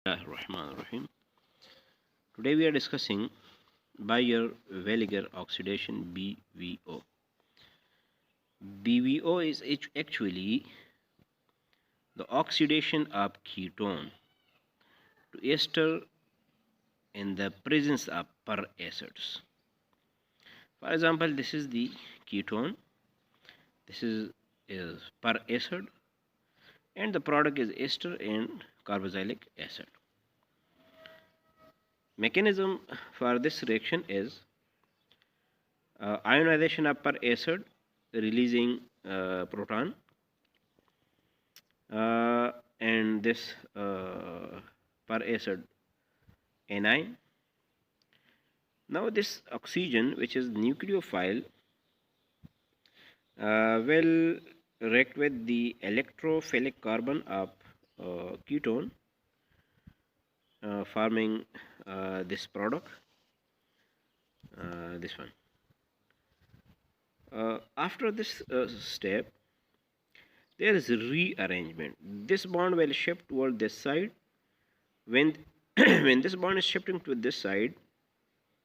Rahim. Today we are discussing Baeyer Villiger Oxidation BVO. BVO is actually the oxidation of ketone to ester in the presence of per acids. For example, this is the ketone, this is per acid, and the product is ester and carboxylic acid. Mechanism for this reaction is ionization of per acid releasing proton, and this per acid anion. Now this oxygen, which is nucleophile, will react with the electrophilic carbon of ketone, forming this product, this one. After this step, there is rearrangement. This bond will shift toward this side. When when this bond is shifting to this side,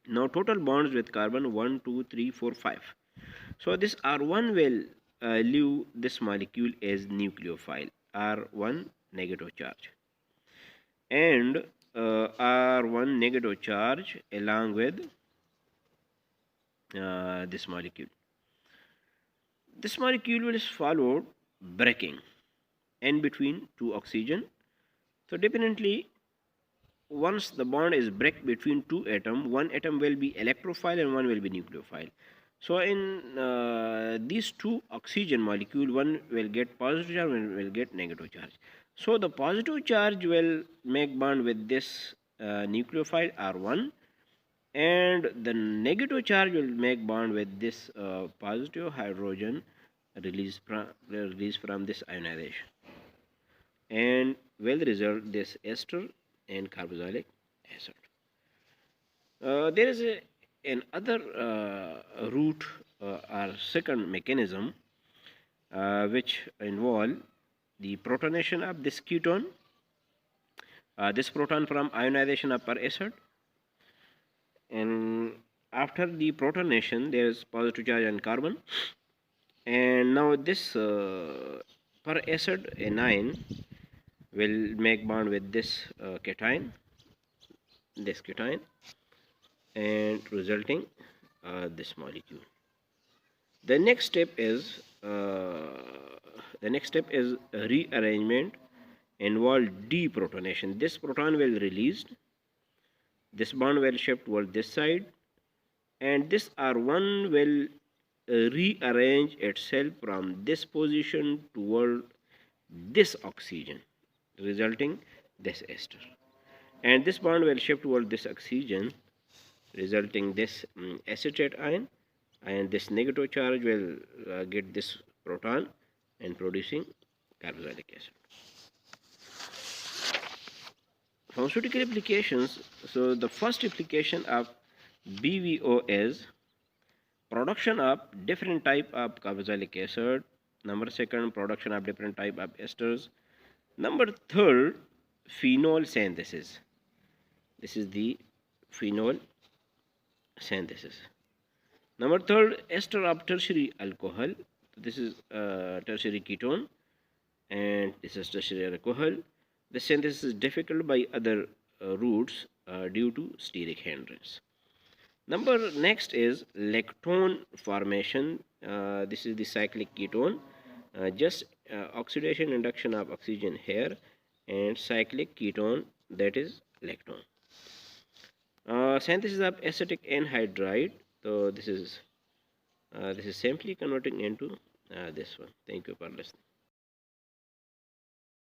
now total bonds with carbon 1, 2, 3, 4, 5. So this R1 will leave this molecule as nucleophile, R1 negative charge, and R1 negative charge along with this molecule. This molecule will follow breaking in between two oxygen. So dependently, once the bond is break between two atoms, one atom will be electrophile and one will be nucleophile. So in these two oxygen molecule, one will get positive charge, one will get negative charge. So the positive charge will make bond with this nucleophile R1, and the negative charge will make bond with this positive hydrogen released from this ionization, and will result this ester and carboxylic acid. There is another route or second mechanism which involve the protonation of this ketone, this proton from ionization of per acid, and after the protonation there is positive charge on carbon, and now this per acid anion will make bond with this cation, and resulting this molecule. The next step is rearrangement involve deprotonation. This proton will released, this bond will shift toward this side, and this R1 will rearrange itself from this position toward this oxygen, resulting this ester, and this bond will shift toward this oxygen, resulting this acetate ion, and this negative charge will get this proton and producing carboxylic acid. Pharmaceutical applications. So the first application of BVO is production of different type of carboxylic acid. Number second, production of different type of esters. Number third, phenol synthesis. This is the phenol synthesis. Number third, ester of tertiary alcohol. This is tertiary ketone, and this is tertiary alcohol. The synthesis is difficult by other routes due to steric hindrance. Next is lactone formation. This is the cyclic ketone. Just oxidation induction of oxygen here, and cyclic ketone, that is lactone. Synthesis of acetic anhydride. So this is simply converting into this one. Thank you for listening.